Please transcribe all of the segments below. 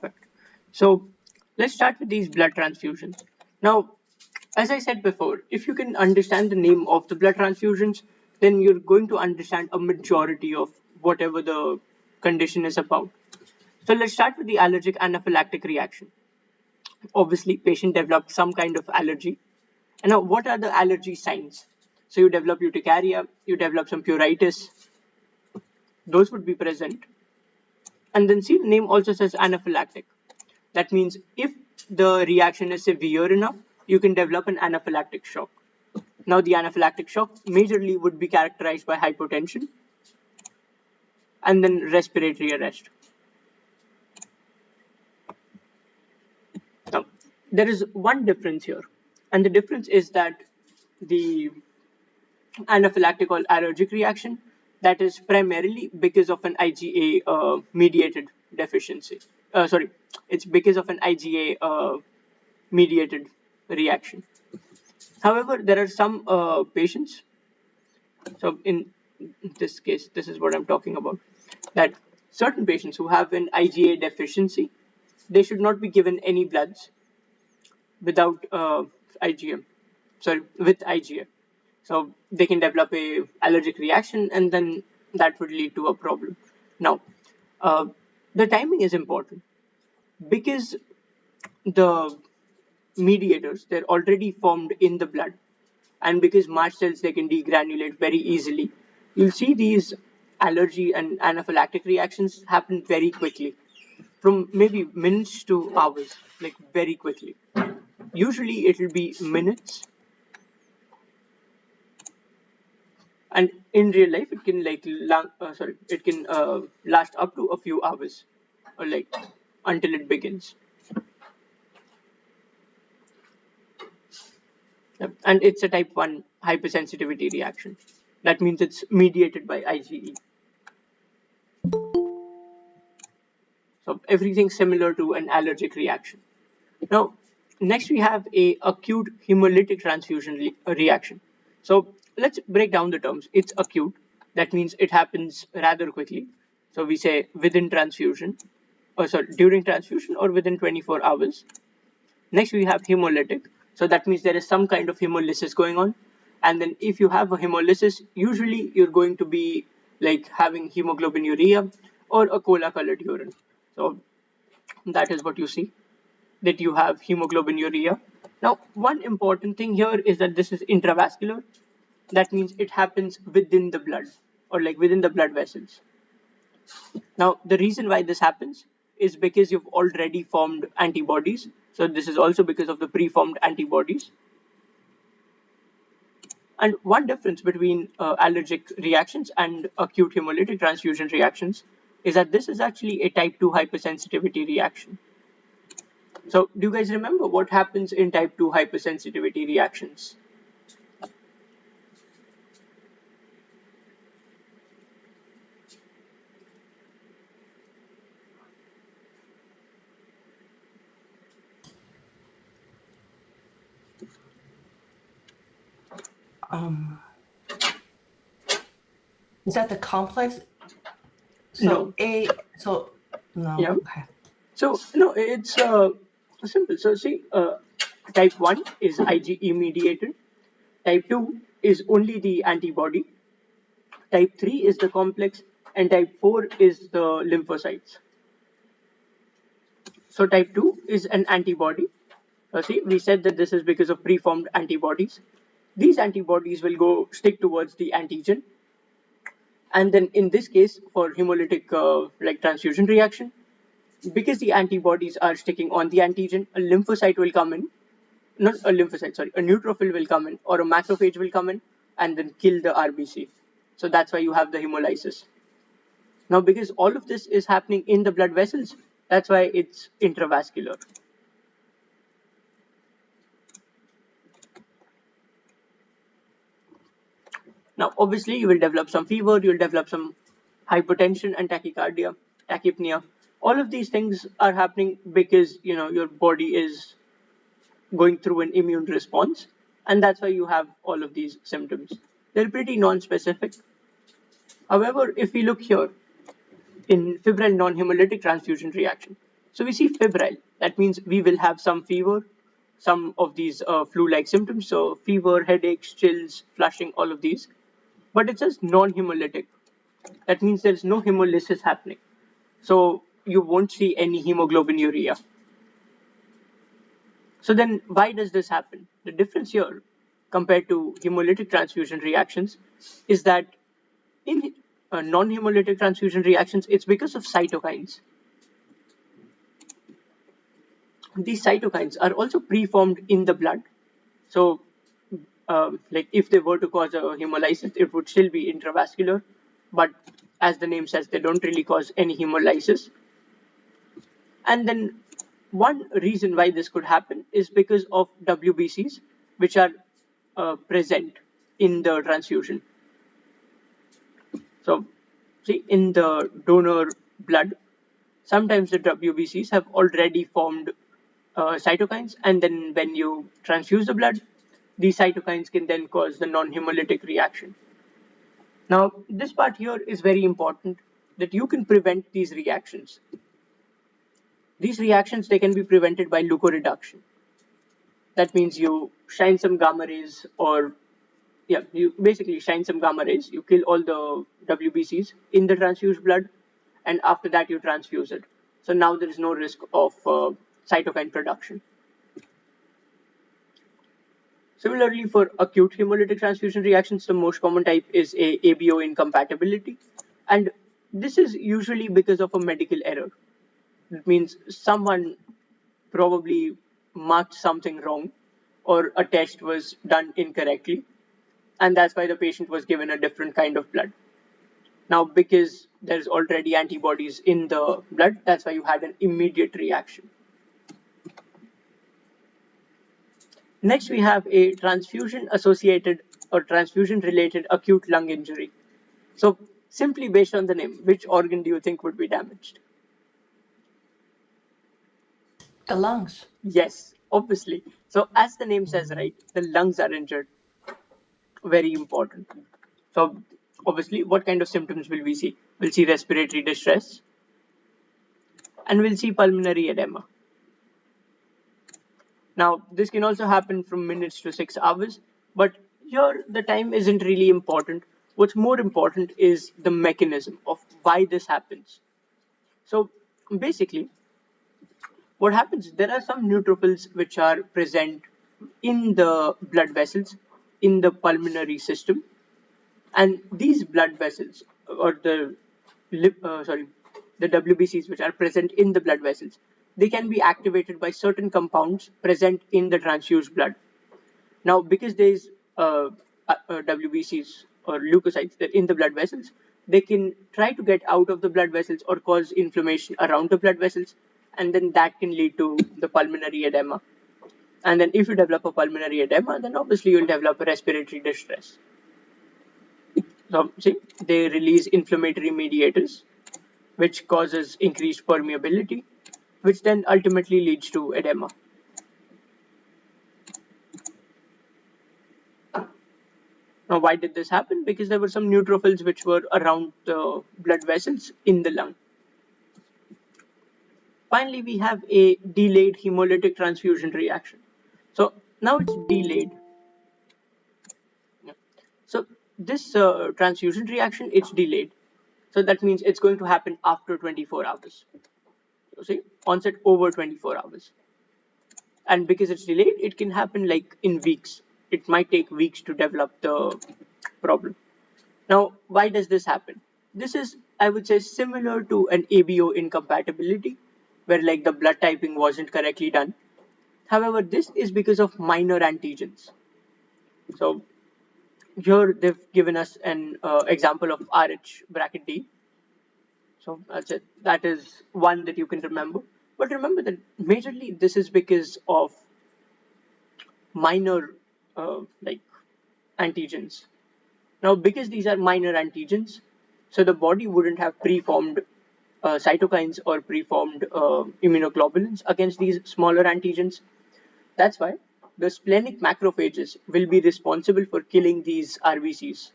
Perfect. So let's start with these blood transfusions. Now, as I said before, if you can understand the name of the blood transfusions, then you're going to understand a majority of whatever the condition is about. So let's start with the allergic anaphylactic reaction. Obviously, patient developed some kind of allergy. And now, what are the allergy signs? So you develop urticaria, you develop some pruritus, those would be present. And then see, the name also says anaphylactic. That means if the reaction is severe enough, you can develop an anaphylactic shock. Now, the anaphylactic shock majorly would be characterized by hypotension and then respiratory arrest. Now, there is one difference here, and the difference is that the anaphylactic or allergic reaction, that is primarily because of an IgA mediated deficiency. Sorry, it's because of an IgA mediated reaction. However, there are some patients, so in this case, this is what I'm talking about, that certain patients who have an IgA deficiency, they should not be given any bloods without IgM, sorry, with IgA. So they can develop a allergic reaction, and then that would lead to a problem. Now, uh, the timing is important because the mediators, they're already formed in the blood, and because mast cells, they can degranulate very easily, you'll see these allergy and anaphylactic reactions happen very quickly, from maybe minutes to hours, like very quickly. Usually it will be minutes, and in real life it can it can last up to a few hours, or like until it begins. Yep. And it's a type 1 hypersensitivity reaction. That means it's mediated by IgE. So everything similar to an allergic reaction. Now, next we have a acute hemolytic transfusion reaction. So let's break down the terms. It's acute. That means it happens rather quickly. So we say within transfusion, or sorry, during transfusion or within 24 hours. Next we have hemolytic. So that means there is some kind of hemolysis going on. And then if you have a hemolysis, usually you're going to be like having hemoglobinuria or a cola colored urine. So that is what you see, that you have hemoglobinuria. Now, one important thing here is that this is intravascular. That means it happens within the blood, or like within the blood vessels. Now, the reason why this happens is because you've already formed antibodies. So this is also because of the preformed antibodies. And one difference between allergic reactions and acute hemolytic transfusion reactions is that this is actually a type 2 hypersensitivity reaction. So do you guys remember what happens in type 2 hypersensitivity reactions? Um, is that the complex? No. No. Yeah. Okay. So no, it's simple. So see, type 1 is IgE mediated. Type 2 is only the antibody. Type 3 is the complex, and type 4 is the lymphocytes. So type 2 is an antibody. See, we said that this is because of preformed antibodies. These antibodies will go stick towards the antigen, and then in this case, for hemolytic like transfusion reaction, because the antibodies are sticking on the antigen, a lymphocyte will come in, not a lymphocyte, sorry, a neutrophil will come in, or a macrophage will come in and then kill the RBC. So that's why you have the hemolysis. Now, because all of this is happening in the blood vessels, that's why it's intravascular. Now, obviously, you will develop some fever, you'll develop some hypertension and tachycardia, tachypnea. All of these things are happening because your body is going through an immune response, and that's why you have all of these symptoms. They're pretty non-specific. However, if we look here in febrile non-hemolytic transfusion reaction, So we see febrile. That means we will have some fever, some of these flu-like symptoms. So fever, headaches, chills, flushing, all of these. But it says non-hemolytic. That means there's no hemolysis happening. So you won't see any hemoglobinuria. So then why does this happen? The difference here compared to hemolytic transfusion reactions is that in non-hemolytic transfusion reactions, it's because of cytokines. These cytokines are also preformed in the blood. So like if they were to cause a hemolysis, it would still be intravascular, but as the name says, they don't really cause any hemolysis. And then one reason why this could happen is because of WBCs, which are present in the transfusion. So, see, in the donor blood, sometimes the WBCs have already formed cytokines, and then when you transfuse the blood, these cytokines can then cause the non-hemolytic reaction. Now, this part here is very important that you can prevent these reactions. These reactions, they can be prevented by leukoreduction. That means you shine some gamma rays, or yeah, you basically shine some gamma rays, you kill all the WBCs in the transfused blood, and after that you transfuse it. So now there is no risk of cytokine production. Similarly, for acute hemolytic transfusion reactions, the most common type is a ABO incompatibility, and this is usually because of a medical error. It means someone probably marked something wrong, or a test was done incorrectly, and that's why the patient was given a different kind of blood. Now, because there's already antibodies in the blood, that's why you had an immediate reaction. Next, we have a transfusion associated or transfusion related acute lung injury. So, simply based on the name, which organ do you think would be damaged? The lungs. Yes, obviously. So, as the name says, right, the lungs are injured. Very important. So, obviously, what kind of symptoms will we see? We'll see respiratory distress, and we'll see pulmonary edema. Now, this can also happen from minutes to 6 hours, but here the time isn't really important. What's more important is the mechanism of why this happens. So, basically, what happens, there are some neutrophils which are present in the blood vessels in the pulmonary system, and these blood vessels, or the WBCs which are present in the blood vessels, they can be activated by certain compounds present in the transfused blood. Now, because there's WBCs or leukocytes that in the blood vessels, they can try to get out of the blood vessels or cause inflammation around the blood vessels, and then that can lead to the pulmonary edema. And then, if you develop a pulmonary edema, then obviously you'll develop a respiratory distress. So, see, they release inflammatory mediators, which causes increased permeability, which then ultimately leads to edema. Now, why did this happen? Because there were some neutrophils which were around the blood vessels in the lung. Finally, we have a delayed hemolytic transfusion reaction. So now it's delayed. So this transfusion reaction, it's delayed. So that means it's going to happen after 24 hours. So see, onset over 24 hours. And because it's delayed, it can happen like in weeks. It might take weeks to develop the problem. Now, why does this happen? This is, I would say, similar to an ABO incompatibility, where like the blood typing wasn't correctly done. However, this is because of minor antigens. So here they've given us an example of RH bracket D. So that's it. That is one that you can remember. But remember that majorly this is because of minor like antigens. Now, because these are minor antigens, so the body wouldn't have preformed cytokines or preformed immunoglobulins against these smaller antigens. That's why the splenic macrophages will be responsible for killing these RBCs.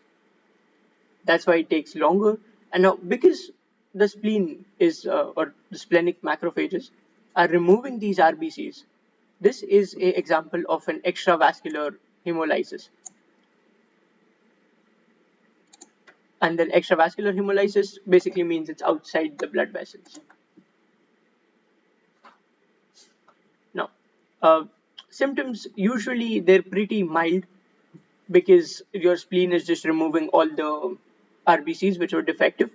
That's why it takes longer. And now, because the spleen is, or the splenic macrophages, are removing these RBCs. This is an example of an extravascular hemolysis. And then extravascular hemolysis basically means it's outside the blood vessels. Now, uh, symptoms usually they're pretty mild because your spleen is just removing all the RBCs which are defective.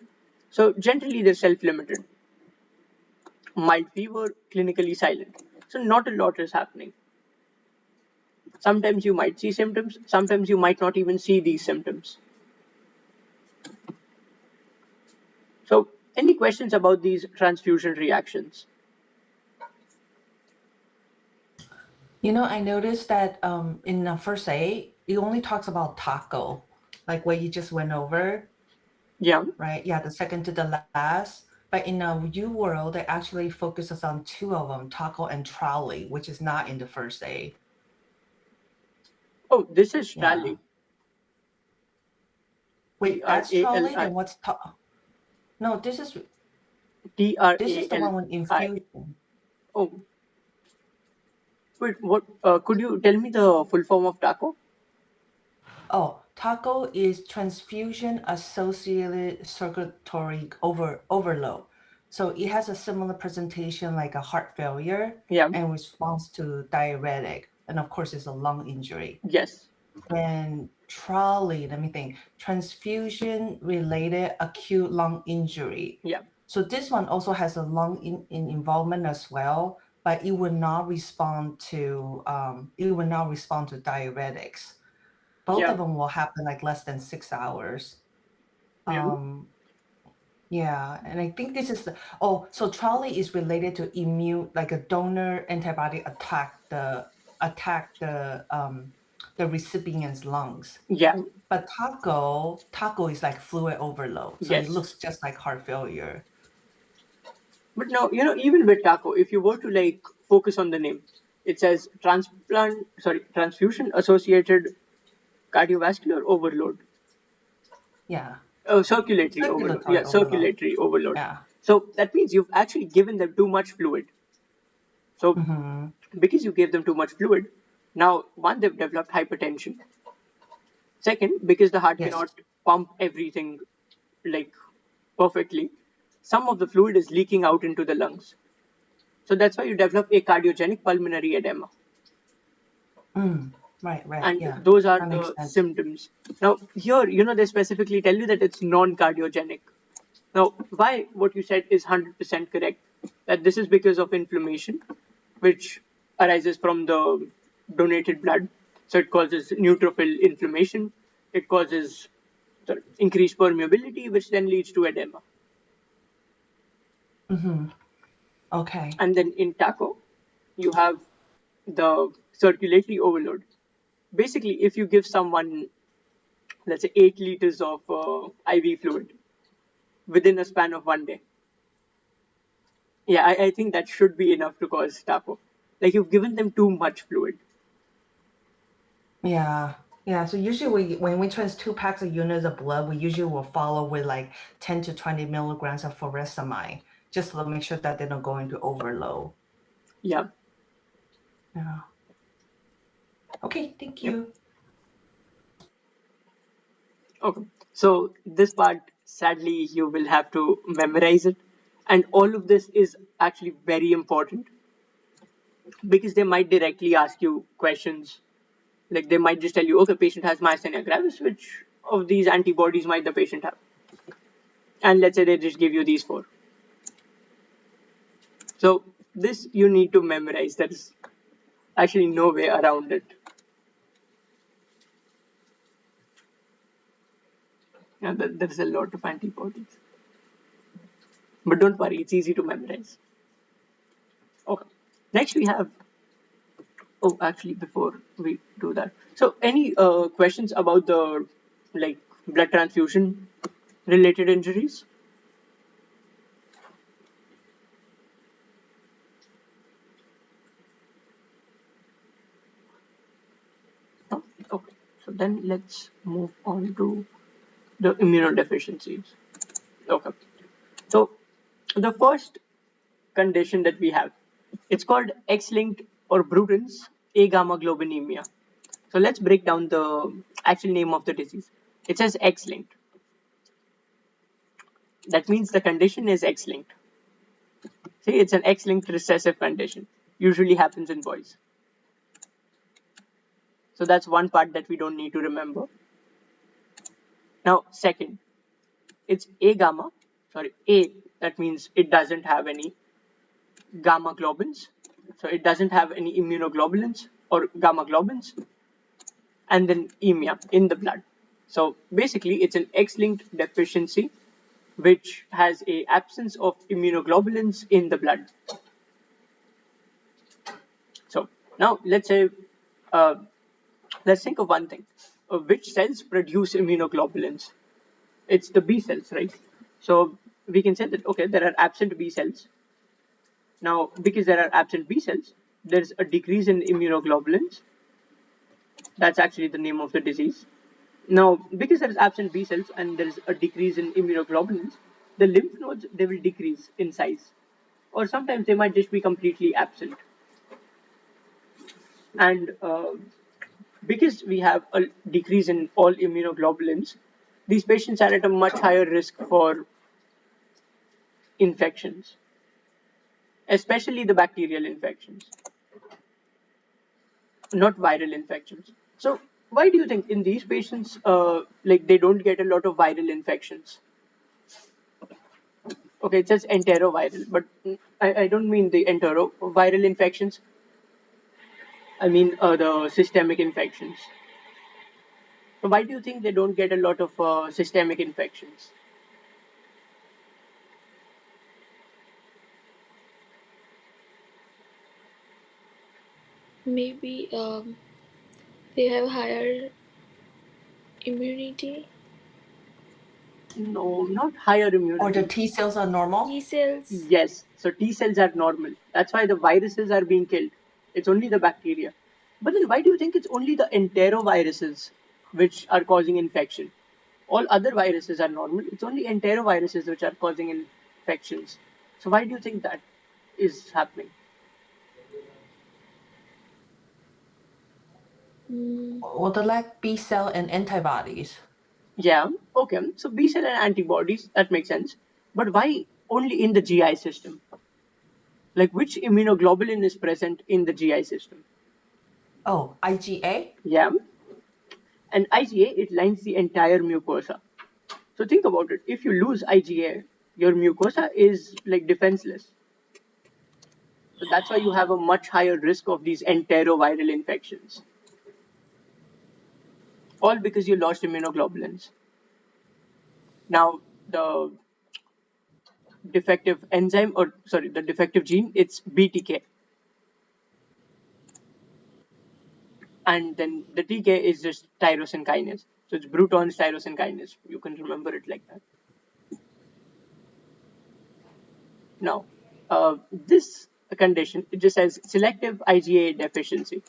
So generally they're self-limited. Mild fever, clinically silent. So not a lot is happening. Sometimes you might see symptoms, sometimes you might not even see these symptoms. So any questions about these transfusion reactions? I noticed that in the first aid, it only talks about taco, like what you just went over, Yeah. right? Yeah, the second to the last. But in the U world, it actually focuses on two of them, taco and trolley, which is not in the first aid. Oh, this is Yeah. Trally. T Wait, R that's A L trolley. I Then what's no? T R This A is the L one with I. infusion. Oh, wait, what? Could you tell me the full form of taco? Oh, taco is transfusion associated circulatory overload. So it has a similar presentation like a heart failure Yeah. and response to diuretic. And of course, it's a lung injury. Yes. And trolley, let me think, transfusion related acute lung injury. Yeah. So this one also has a lung in involvement as well, but it will not respond to diuretics. Both Yeah. of them will happen like less than 6 hours. Yeah. Um, yeah, and I think this is so trolley is related to immune, like a donor antibody attack the recipient's lungs. Yeah. But taco is like fluid overload, so it Yes. looks just like heart failure. But now, even with taco, if you were to like focus on the name, it says transfusion associated cardiovascular overload. Yeah, Circulatory overload. Yeah, circulatory overload. circulatory overload. Yeah. So that means you've actually given them too much fluid. So Mm-hmm. because you gave them too much fluid, now one, they've developed hypertension. Second, because the heart Yes. cannot pump everything like perfectly, some of the fluid is leaking out into the lungs. So that's why you develop a cardiogenic pulmonary edema. Mm. Right. Right. And Yeah. those are That makes the sense. symptoms. Now, here, they specifically tell you that it's non cardiogenic. Now, why what you said is 100% correct, that this is because of inflammation, which arises from the donated blood. So it causes neutrophil inflammation, it causes increased permeability, which then leads to edema. Mm-hmm. Okay. And then in TACO, you have the circulatory overload. Basically, if you give someone, let's say, 8 liters of IV fluid within a span of 1 day, yeah, I think that should be enough to cause TACO. Like you've given them too much fluid. Yeah. Yeah. So usually when we transfuse 2 packs of units of blood, we usually will follow with like 10 to 20 milligrams of furosemide, just to make sure that they don't go into overload. Yeah. Yeah. Okay. Thank Yep. you. Okay. So this part, sadly, you will have to memorize it. And all of this is actually very important because they might directly ask you questions. Like they might just tell you, okay, patient has myasthenia gravis, which of these antibodies might the patient have? And let's say they just give you these four. So this you need to memorize. There's actually no way around it. Yeah, there's a lot of antibodies. But don't worry, it's easy to memorize. Okay. Next we have, oh, actually, before we do that, so any questions about the like blood transfusion related injuries? No? Okay. So then let's move on to the immunodeficiencies. Okay. So the first condition that we have. It's called X-linked or Bruton's agammaglobulinemia. So let's break down the actual name of the disease. It says X-linked. That means the condition is X-linked. See, it's an X-linked recessive condition. Usually happens in boys. So that's one part that we don't need to remember. Now, second, it's A gamma. Sorry, A. That means it doesn't have any gamma globins. So it doesn't have any immunoglobulins or gamma globins, and then emia in the blood. So basically, it's an X-linked deficiency which has a absence of immunoglobulins in the blood. So now uh, let's think of one thing. Which cells produce immunoglobulins? It's the B cells, right? So we can say that okay, there are absent B cells. Now, because there are absent B cells, there's a decrease in immunoglobulins. That's actually the name of the disease. Now, because there is absent B cells and there is a decrease in immunoglobulins, the lymph nodes they will decrease in size, or sometimes they might just be completely absent. And because we have a decrease in all immunoglobulins, these patients are at a much higher risk for infections, especially the bacterial infections, not viral infections. So, why do you think in these patients, like they don't get a lot of viral infections? Okay, it says enteroviral, but I don't mean the enteroviral infections. I mean the systemic infections. So why do you think they don't get a lot of systemic infections? Maybe they have higher immunity. No, not higher Or the immunity. T cells are T normal? cells. Yes, so T cells are normal. That's why the viruses are being killed. It's only the bacteria. But then why do you think it's only the enteroviruses which are causing infection? All other viruses are normal. It's only enteroviruses which are causing infections. So why do you think that is happening? Mm, Or the lack B cell and antibodies? Yeah, okay. So B cell and antibodies, that makes sense. But why only in the GI system? Like which immunoglobulin is present in the GI system? Oh, IgA? Yeah. And IgA, it lines the entire mucosa. So think about it. If you lose IgA, your mucosa is like defenseless. So that's why you have a much higher risk of these enteroviral infections. All because you lost immunoglobulins. Now, the defective enzyme, or sorry, the defective gene, it's BTK. And then the TK is just tyrosine kinase. So it's Bruton's tyrosine kinase. You can remember it like that. Now, this condition it just says selective IgA deficiency.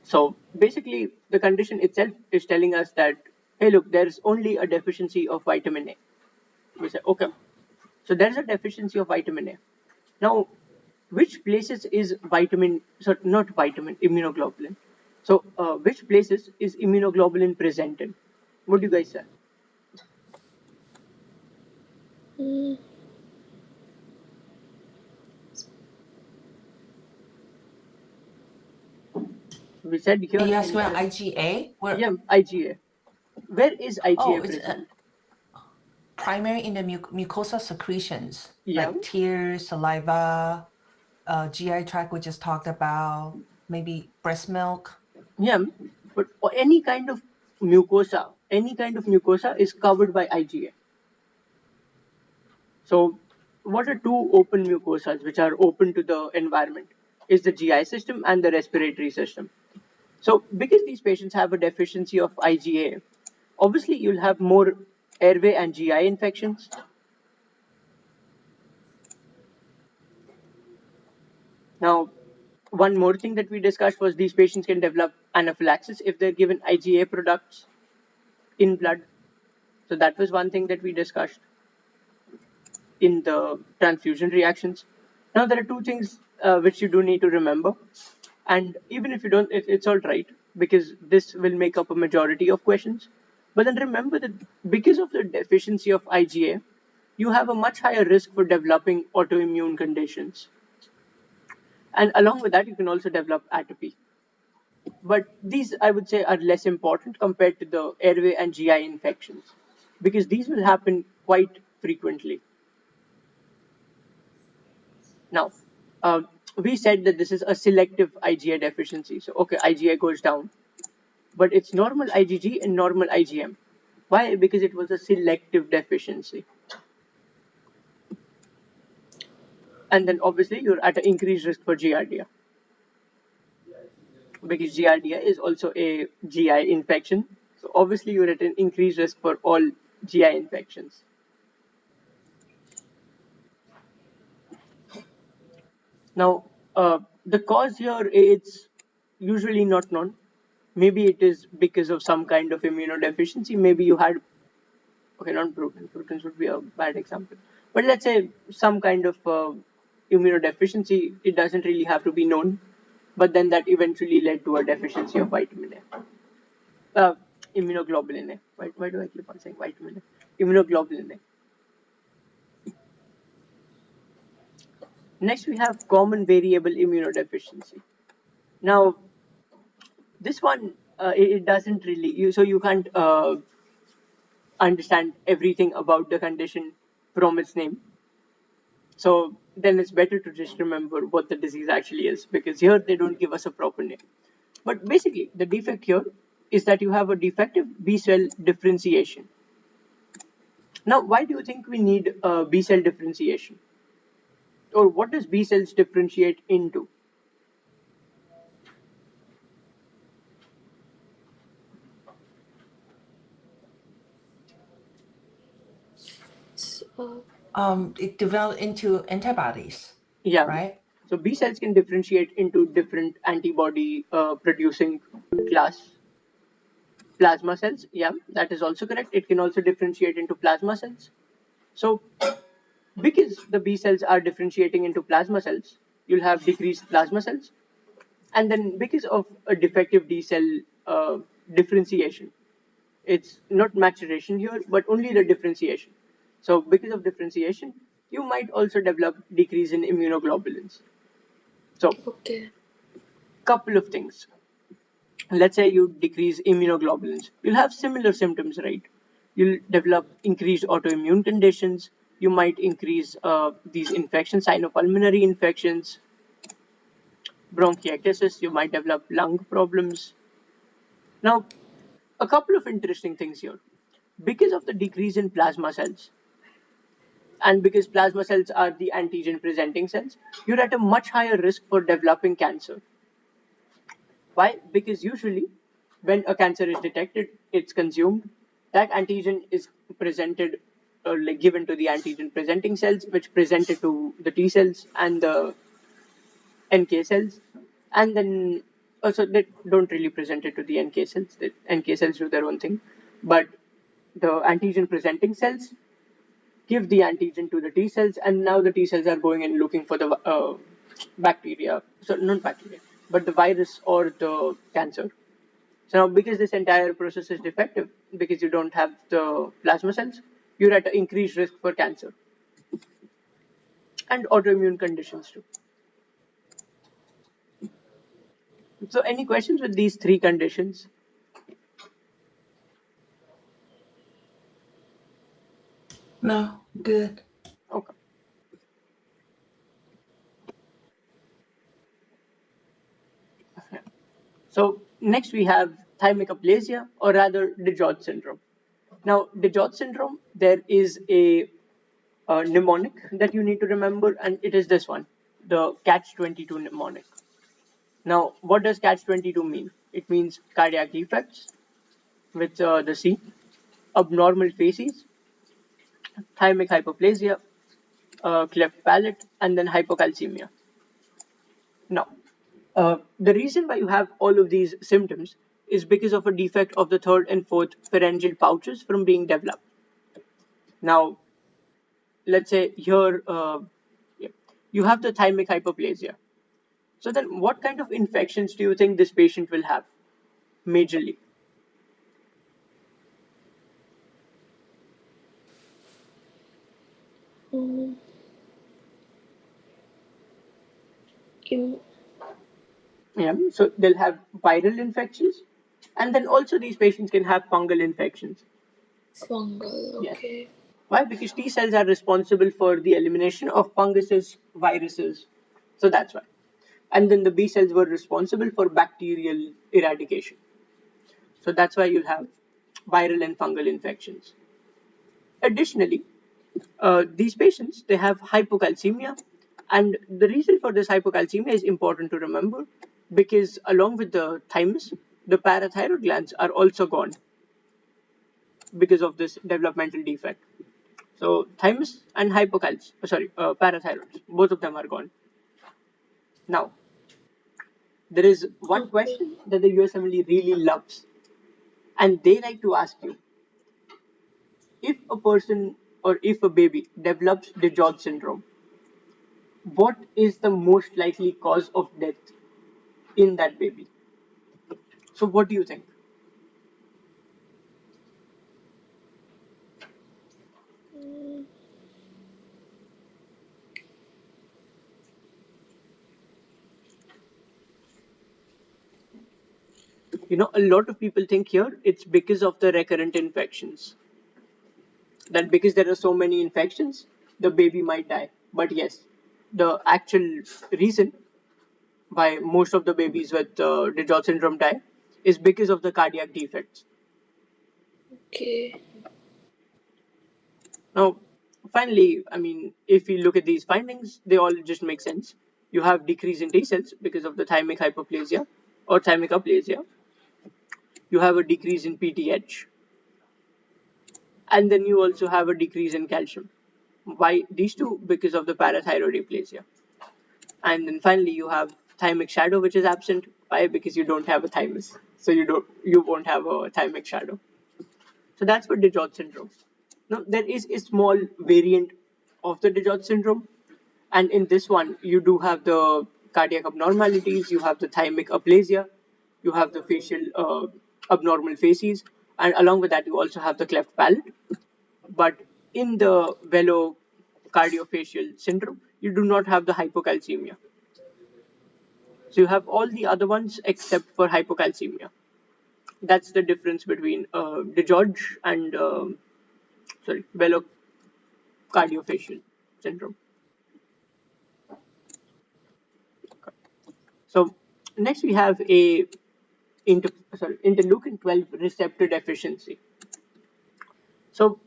So basically, the condition itself is telling us that hey, look, there's only a deficiency of vitamin A. We say okay, so there's a deficiency of vitamin A. Now, which places is vitamin? So not vitamin, immunoglobulin. So which places is immunoglobulin present in? What do you guys say? mm, We said Are here you in asking about the IgA? Where? yeah IgA. Where is Oh, IgA it's present? primary in the mucosa secretions, Yeah, like tears, saliva, GI tract, we just talked about, maybe breast milk. yeah, but any kind of mucosa is covered by IgA. So, what are two open mucosas which are open to the environment? Is the GI system and the respiratory system. So, because these patients have a deficiency of IgA, obviously you'll have more airway and GI infections. Now, one more thing that we discussed was these patients can develop anaphylaxis if they're given IgA products in blood. So that was one thing that we discussed in the transfusion reactions. Now, there are two things which you do need to remember, and even if you don't, it's all right because this will make up a majority of questions. But then remember that because of the deficiency of IgA, you have a much higher risk for developing autoimmune conditions, and along with that, you can also develop atopy. But these, I would say, are less important compared to the airway and GI infections because these will happen quite frequently. Now, we said that this is a selective IgA deficiency. So, okay, IgA goes down, but it's normal IgG and normal IgM. Why? Because it was a selective deficiency. And then obviously you're at an increased risk for giardia because giardia is also a GI infection. So obviously you're at an increased risk for all GI infections. Now, the cause here it's usually not known. Maybe it is because of some kind of immunodeficiency. Maybe you had, okay, not Bruton. Bruton's would be a bad example. But let's say some kind of immunodeficiency. It doesn't really have to be known, but then that eventually led to a deficiency of vitamin A, immunoglobulin A. Why do I keep on saying vitamin A? Immunoglobulin A. Next, we have common variable immunodeficiency. Now, this one it doesn't really so you can't understand everything about the condition from its name. So then it's better to just remember what the disease actually is because here they don't give us a proper name. But basically, the defect here is that you have a defective B cell differentiation. Now, why do you think we need B cell differentiation? Or what does B cells differentiate into? So, It developed into antibodies, Yeah. right? So B cells can differentiate into different antibody producing class. Plasma cells, yeah, that is also correct. It can also differentiate into plasma cells. So because the B cells are differentiating into plasma cells, you'll have decreased plasma cells. And then because of a defective D cell differentiation, it's not maturation here, but only the differentiation. So because of differentiation, you might also develop decrease in immunoglobulins. So okay. couple of things. Let's say you decrease immunoglobulins, you'll have similar symptoms, right? You'll develop increased autoimmune conditions. You might increase these infections, sinopulmonary infections, bronchiectasis. You might develop lung problems. Now, a couple of interesting things here. Because of the decrease in plasma cells, and because plasma cells are the antigen presenting cells, you're at a much higher risk for developing cancer. Why? Because usually when a cancer is detected, it's consumed. That antigen is presented or like given to the antigen presenting cells, which present it to the T cells and the NK cells. And then also they don't really present it to the NK cells. The NK cells do their own thing. But the antigen presenting cells give the antigen to the T cells, and now the T cells are going and looking for the bacteria. So not bacteria, but the virus or the cancer. So now, because this entire process is defective, because you don't have the plasma cells, you're at an increased risk for cancer and autoimmune conditions too. So, any questions with these three conditions? No, good. Okay. So next we have thymic aplasia, or rather DiGeorge syndrome. Now, DiGeorge syndrome, there is a mnemonic that you need to remember, and it is this one, the Catch-22 mnemonic. Now, what does Catch-22 mean? It means cardiac defects with the C, abnormal facies, thymic hypoplasia, cleft palate, and then hypocalcemia. Now, the reason why you have all of these symptoms is because of a defect of the third and fourth pharyngeal pouches from being developed. Now, let's say here, yeah. you have the thymic hyperplasia. So then what kind of infections do you think this patient will have majorly? Mm, im- Yeah, so they'll have viral infections, and then also these patients can have fungal infections. Fungal. Yes. Okay. Why? Because T cells are responsible for the elimination of funguses, viruses. So that's why. And then the B cells were responsible for bacterial eradication. So that's why you'll have viral and fungal infections. Additionally, these patients they have hypocalcemia, and the reason for this hypocalcemia is important to remember because along with the thymus, the parathyroid glands are also gone because of this developmental defect. So thymus and parathyroids, both of them are gone. Now, there is one Okay. question that the US Assembly really loves, and they like to ask you if a person or if a baby develops DiGeorge syndrome, what is the most likely cause of death in that baby? So, what do you think? Mm, A lot of people think here it's because of the recurrent infections. That because there are so many infections, the baby might die. But yes, the actual reason why most of the babies with DiGeorge syndrome die is because of the cardiac defects. okay. Now, finally, I mean, if we look at these findings, they all just make sense. You have decrease in T cells because of the thymic hypoplasia or thymic aplasia. You have a decrease in PTH, and then you also have a decrease in calcium. Why these two? Because of the parathyroid aplasia. And then finally, you have thymic shadow, which is absent. Why? Because you don't have a thymus, so you won't have a thymic shadow. So that's for DiGeorge syndrome. Now there is a small variant of the DiGeorge syndrome, and in this one you do have the cardiac abnormalities, you have the thymic aplasia, you have the facial abnormal facies, and along with that you also have the cleft palate. But in the velocardiofacial syndrome, you do not have the hypocalcemia. So you have all the other ones except for hypocalcemia. That's the difference between DiGeorge and velocardiofacial syndrome. So next we have a interleukin 12 receptor deficiency. So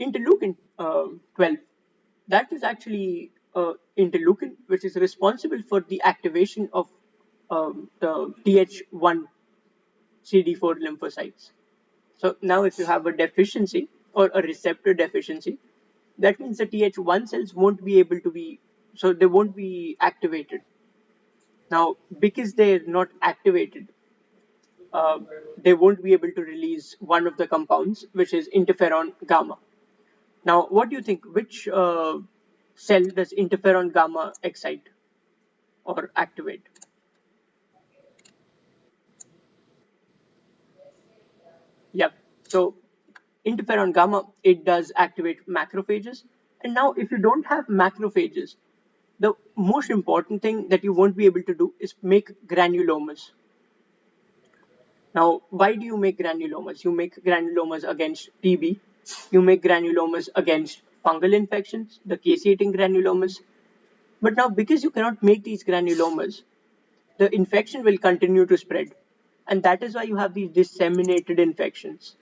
interleukin 12, that is actually interleukin which is responsible for the activation of the Th1 CD4 lymphocytes. So now if you have a deficiency or a receptor deficiency, that means the Th1 cells won't be able to be, so they won't be activated. Now, because they're not activated, uh, they won't be able to release one of the compounds, which is interferon gamma. Now, what do you think? Which cell does interferon gamma excite or activate? Yep. So, interferon gamma, it does activate macrophages. And now, if you don't have macrophages, the most important thing that you won't be able to do is make granulomas. Now, why do you make granulomas? You make granulomas against TB, you make granulomas against fungal infections, the caseating granulomas. But now, because you cannot make these granulomas, the infection will continue to spread. And that is why you have these disseminated infections.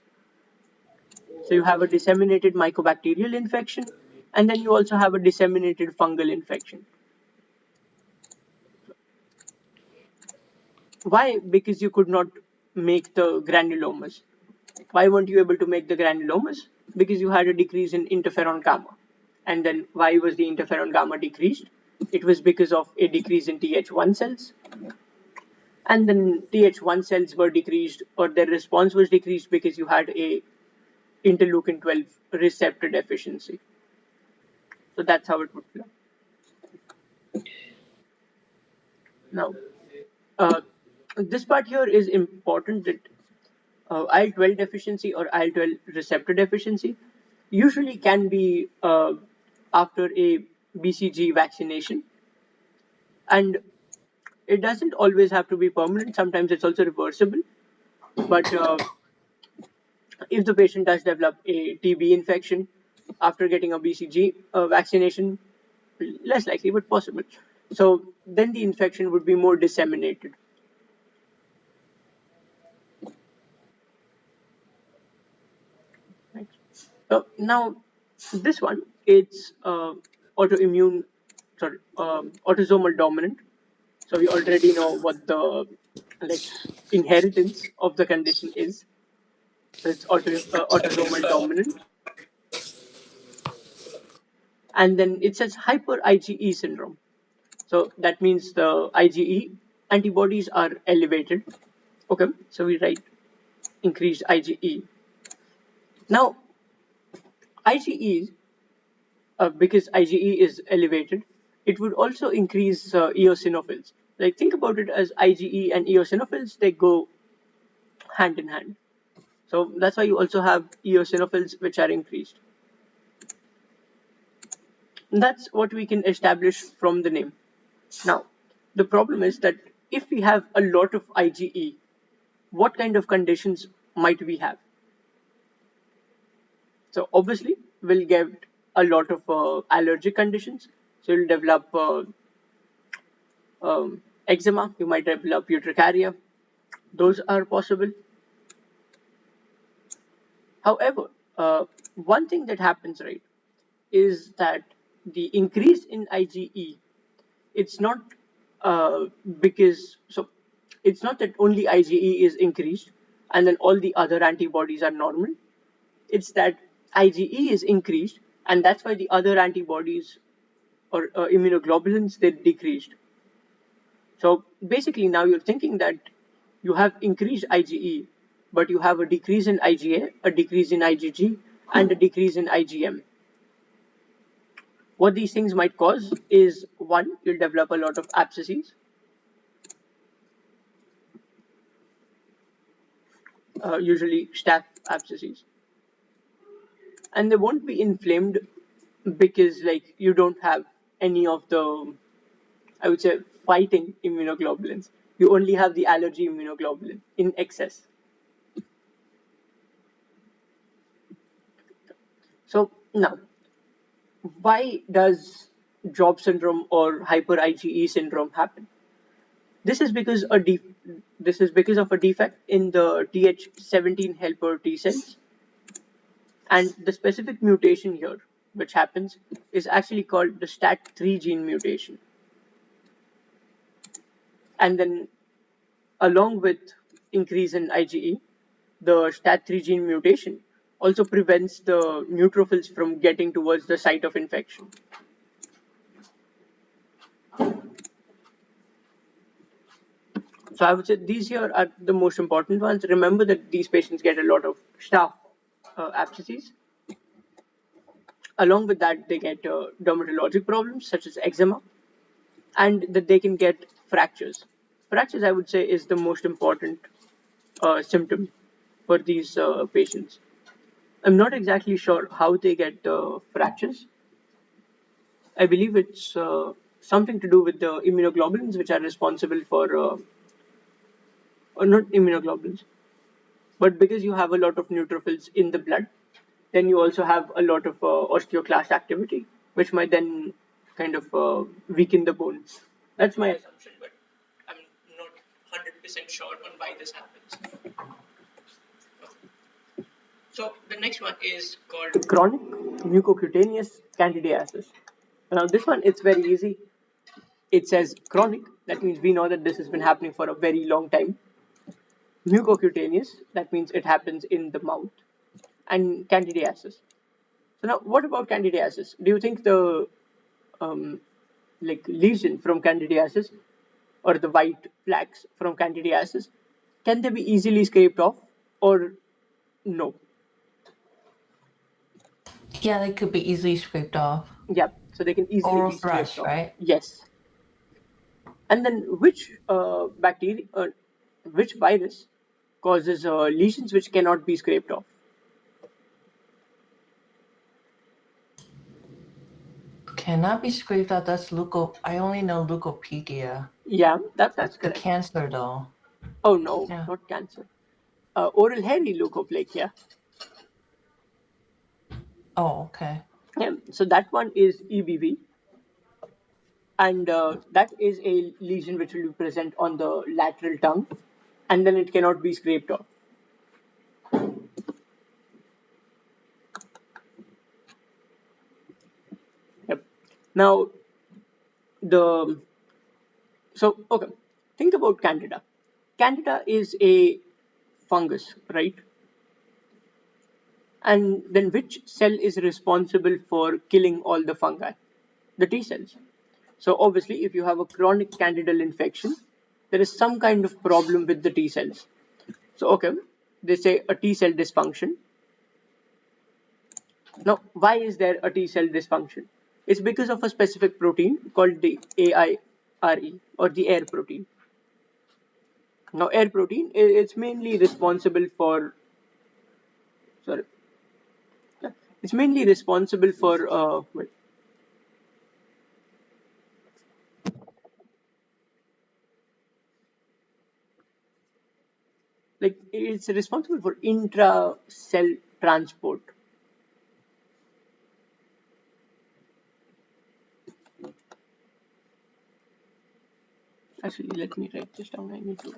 So, you have a disseminated mycobacterial infection, and then you also have a disseminated fungal infection. Why? Because you could not make the granulomas. Why weren't you able to make the granulomas? Because you had a decrease in interferon gamma. And then why was the interferon gamma decreased? It was because of a decrease in Th1 cells. And then Th1 cells were decreased, or their response was decreased because you had a interleukin 12 receptor deficiency. So that's how it would flow. Now, uh, this part here is important that IL-12 deficiency or IL-12 receptor deficiency usually can be after a BCG vaccination, and it doesn't always have to be permanent. Sometimes it's also reversible. But if the patient does develop a TB infection after getting a BCG vaccination, less likely but possible. So then the infection would be more disseminated. Right? Now, this one, it's autoimmune, sorry, autosomal dominant. So we already know what the like inheritance of the condition is. So it's autosomal dominant, and then it says hyper IgE syndrome. So that means the IgE antibodies are elevated. Okay, so we write increased IgE. Now, IgE, because IgE is elevated, it would also increase eosinophils. Like think about it as IgE and eosinophils, they go hand in hand. So that's why you also have eosinophils which are increased. And that's what we can establish from the name. Now, the problem is that if we have a lot of IgE, what kind of conditions might we have? So obviously, we'll get a lot of allergic conditions. So you'll develop eczema, you might develop urticaria. Those are possible. However, one thing that happens, right, is that the increase in IgE, it's not because, so it's not that only IgE is increased and then all the other antibodies are normal. It's that IgE is increased, and that's why the other antibodies or immunoglobulins, they decreased. So basically, now you're thinking that you have increased IgE, but you have a decrease in IgA, a decrease in IgG, and a decrease in IgM. What these things might cause is, one, you'll develop a lot of abscesses, usually staph abscesses, and they won't be inflamed because like you don't have any of the, I would say, fighting immunoglobulins. You only have the allergy immunoglobulin in excess. So now, why does Job syndrome or hyper IgE syndrome happen? This is because this is because of a defect in the Th17 helper T cells, and the specific mutation here, which happens, is actually called the STAT3 gene mutation. And then, along with increase in IgE, the STAT3 gene mutation also prevents the neutrophils from getting towards the site of infection. So I would say these here are the most important ones. Remember that these patients get a lot of staph abscesses. Along with that, they get dermatologic problems such as eczema, and that they can get fractures. Fractures, I would say, is the most important symptom for these patients. I'm not exactly sure how they get fractures. I believe it's something to do with the immunoglobulins, which are responsible for, or not immunoglobulins, but because you have a lot of neutrophils in the blood, then you also have a lot of osteoclast activity, which might then kind of weaken the bones. That's my assumption, but I'm not 100% sure on why this happens. So the next one is called chronic mucocutaneous candidiasis. Now this one, it's very easy. It says chronic, that means we know that this has been happening for a very long time. Mucocutaneous, that means it happens in the mouth. And candidiasis. So now, what about candidiasis? Do you think the lesion from candidiasis or the white flags from candidiasis, can they be easily scraped off or no? Yeah, they could be easily scraped off. Yeah, so they can easily Oral be scraped thrush, off. right? Yes. And then which virus causes lesions which cannot be scraped off? Cannot be scraped out. That's leuco. I only know leukopenia. Yeah, that's The correct. cancer, though. Oh no, Yeah. not cancer. Oral hairy leukoplakia. Oh, okay. Yeah, so that one is EBV, and that is a lesion which will be present on the lateral tongue, and then it cannot be scraped off. Yep. Now the okay, think about Candida. Candida is a fungus, right? And then which cell is responsible for killing all the fungi? The T cells. So obviously, if you have a chronic candidal infection, there is some kind of problem with the T cells. So okay, they say a T cell dysfunction. Now, why is there a T cell dysfunction? It's because of a specific protein called the AIRE or the air protein. Now, air protein it's mainly responsible for sorry, it's mainly responsible for like it's responsible for intra cell transport. Actually, let me write this down. I need to.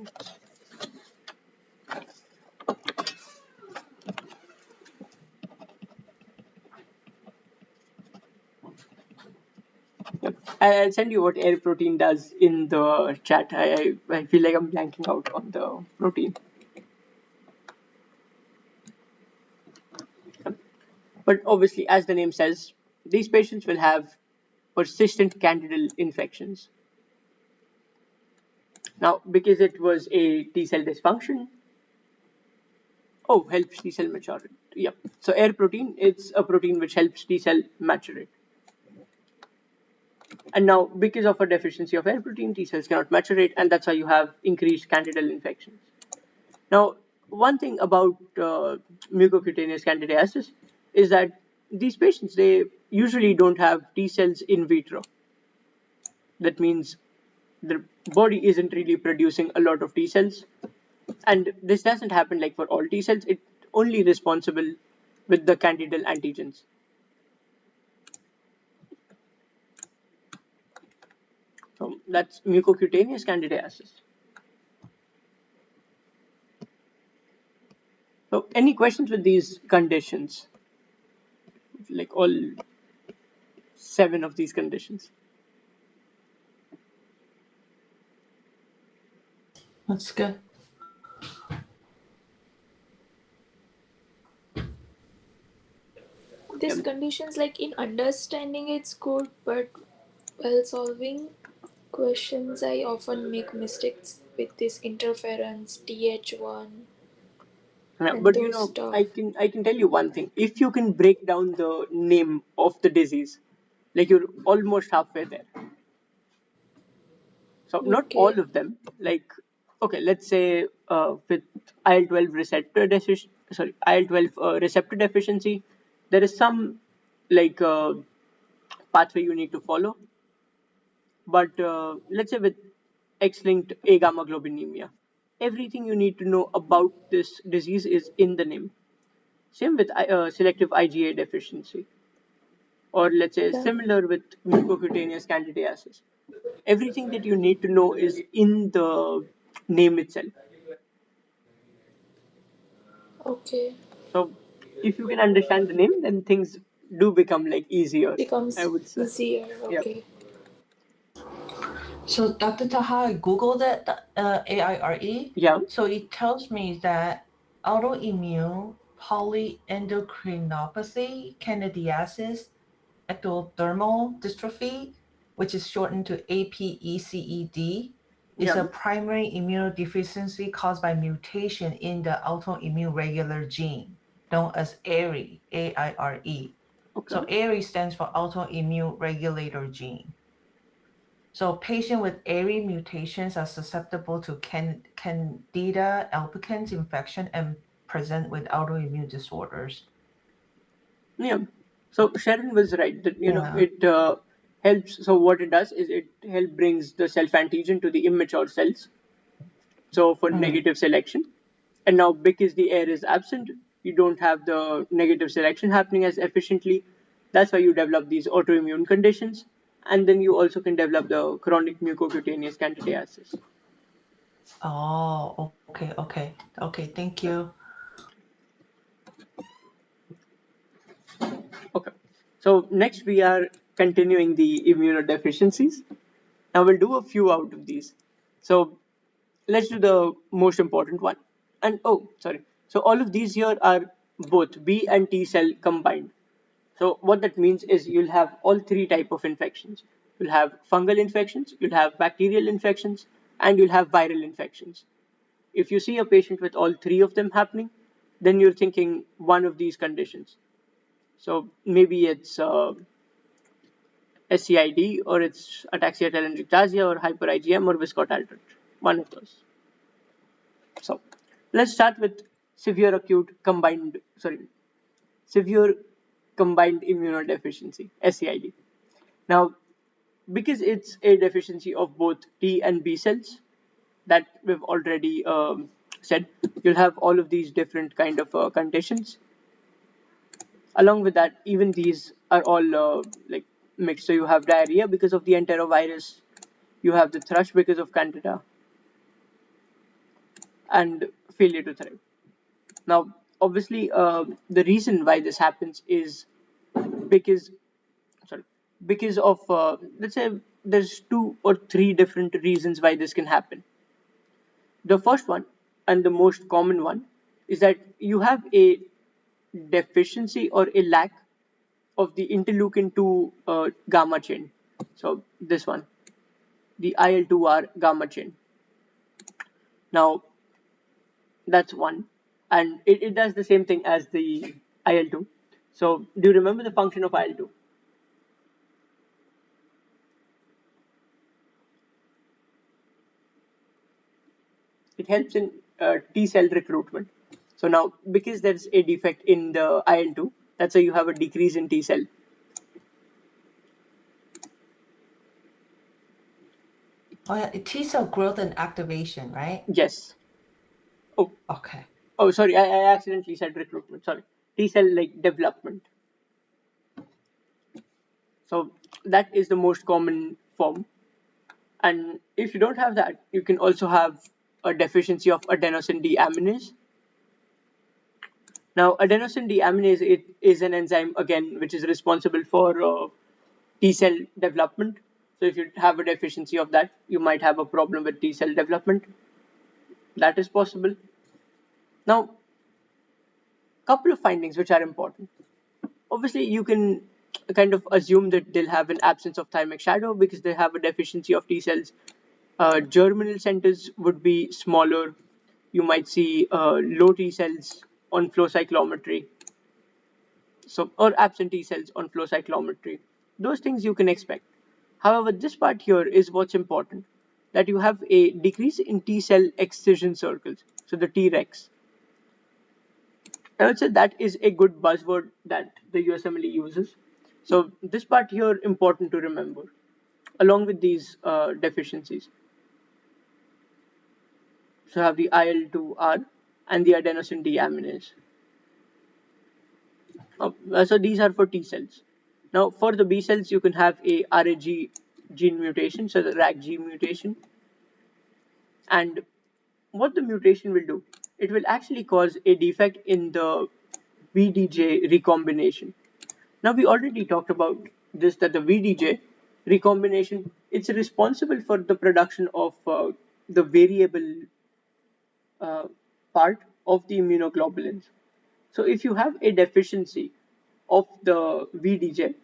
Yep. I'll send you what air protein does in the chat. I feel like I'm blanking out on the protein. But obviously, as the name says, these patients will have persistent candidal infections. Now, because it was a T cell dysfunction, helps T cell maturate. Yep. So air protein, it's a protein which helps T cell maturate. And now, because of a deficiency of air protein, T cells cannot maturate, and that's why you have increased candidal infections. Now, one thing about mucocutaneous candidiasis is that these patients they usually don't have T cells in vitro. That means the body isn't really producing a lot of T cells, and this doesn't happen like for all T cells. It's only responsible with the candidal antigens. So that's mucocutaneous candidiasis. So any questions with these conditions? Like all 7 of these conditions? That's good. These conditions, like in understanding, it's good, but while solving questions, I often make mistakes with this interference, TH1, Yeah, and but those stuff. I can tell you one thing. If you can break down the name of the disease, like you're almost halfway there. So not all Okay. of them. Like okay, let's say with IL-12 receptor deficiency, IL-12 receptor deficiency, there is some like pathway you need to follow. But let's say with X-linked A gamma globulinemia, everything you need to know about this disease is in the name. Same with selective IgA deficiency, or let's say Yeah. similar with mucocutaneous candidiasis. Everything that you need to know is in the name itself. Okay. So if you can understand the name, then things do become like easier, I Becomes would say. easier. Yeah. Okay. So, Dr. Taha, I Googled it, AIRE. Yeah. So it tells me that autoimmune polyendocrinopathy, candidiasis, ectodermal dystrophy, which is shortened to APECED, is Yeah. a primary immunodeficiency caused by mutation in the autoimmune regular gene, known as AIRE, AIRE. Okay. So AIRE stands for autoimmune regulator gene. So patients with ARI mutations are susceptible to Candida albicans infection and present with autoimmune disorders. Yeah. So Sharon was right that Yeah. it helps. So what it does is it help brings the self antigen to the immature cells. So for Mm. negative selection, and now because the air is absent, you don't have the negative selection happening as efficiently. That's why you develop these autoimmune conditions, and then you also can develop the chronic mucocutaneous candidiasis. Oh, okay, okay. Okay, thank you. Okay. So next we are continuing the immunodeficiencies. Now we'll do a few out of these. So let's do the most important one. And oh, sorry. So all of these here are both B and T cell combined. So what that means is you'll have all three type of infections. You'll have fungal infections, you'll have bacterial infections, and you'll have viral infections. If you see a patient with all three of them happening, then you're thinking one of these conditions. So maybe it's SCID, or it's ataxia telangiectasia, or hyper IgM, or viscot altered. One of those. So let's start with severe acute combined, sorry, severe combined immunodeficiency, SCID. Now, because it's a deficiency of both T and B cells that we've already said, you'll have all of these different kind of conditions. Along with that, even these are all like mixed. So you have diarrhea because of the enterovirus, you have the thrush because of candida, and failure to thrive. Now, obviously, the reason why this happens is because, sorry, because of let's say there's two or three different reasons why this can happen. The first one, and the most common one, is that you have a deficiency or a lack of the interleukin 2 gamma chain. So this one, the IL-2R gamma chain. Now that's one, and it does the same thing as the IL-2. So do you remember the function of IL-2? It helps in T cell recruitment. So now, because there's a defect in the IL-2, that's why you have a decrease in T cell. Oh yeah, T cell growth and activation, right? Yes. Oh, Okay. oh, sorry, I accidentally said recruitment. Sorry, T cell like development. So that is the most common form. And if you don't have that, you can also have a deficiency of adenosine deaminase. Now, adenosine deaminase it is an enzyme again which is responsible for T cell development. So if you have a deficiency of that, you might have a problem with T cell development. That is possible. Now, couple of findings which are important. Obviously, you can kind of assume that they'll have an absence of thymic shadow because they have a deficiency of T cells. Germinal centers would be smaller. You might see low T cells on flow cyclometry, so or absent T cells on flow cyclometry. Those things you can expect. However, this part here is what's important, that you have a decrease in T cell excision circles, so the Tregs. I would say that is a good buzzword that the USMLE uses. So this part here important to remember, along with these deficiencies. So have the IL-2R and the adenosine deaminase. So these are for T cells. Now for the B cells, you can have a RAG gene mutation, so the RAG mutation. And what the mutation will do, it will actually cause a defect in the VDJ recombination. Now we already talked about this, that the VDJ recombination, it's responsible for the production of the variable uh, part of the immunoglobulins. So if you have a deficiency of the VDJ,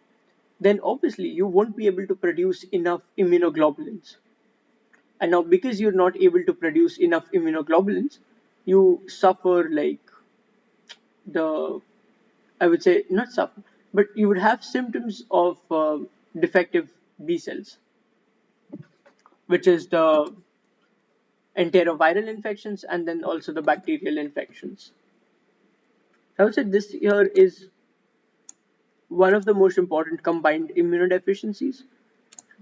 then obviously you won't be able to produce enough immunoglobulins. And now because you're not able to produce enough immunoglobulins, you suffer like the, I would say not suffer, but you would have symptoms of defective B cells. which is the enteroviral infections and then also the bacterial infections. I would say this here is one of the most important combined immunodeficiencies.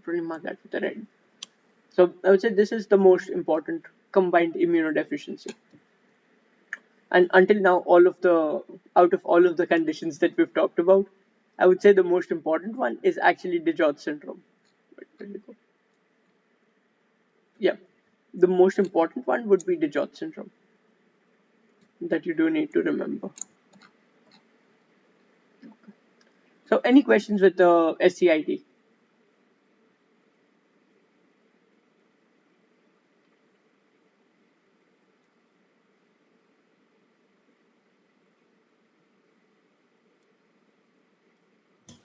Probably mark that with the red. So I would say this is the most important combined immunodeficiency. And until now, out of all of the conditions that we've talked about, I would say the most important one is actually DiGeorge syndrome. Yeah, the most important one would be DiGeorge syndrome that you do need to remember. So, any questions with the SCIT?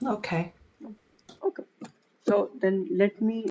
Okay. Okay. So then let me